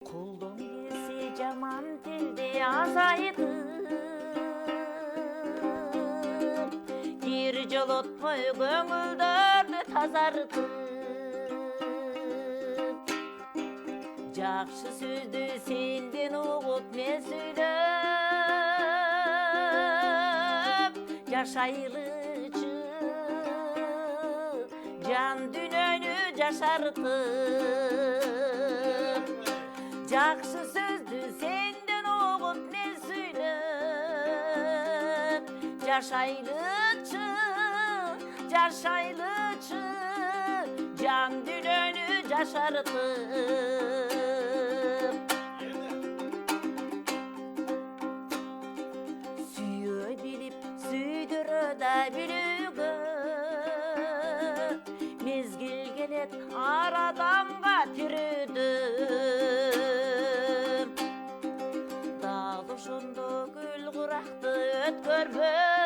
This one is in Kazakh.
Kuldan gelsi caman dilde azaydım, bir jolotmoy göңүлдөрдү тазартып. Жакшы сөздү сенден угуп мен сүйлөп, жашайлычы жан дүйнөнү жашартып. Жакшы сөздү сенден угуп мен сүйлөп, жашайлычы жан дүйнөнү жашартып. Сүйө билип сүйдүрө да билүүгө, мезгил келет ар адамга тирүүдө. Дал ошондо гүл куракты өткөрбө.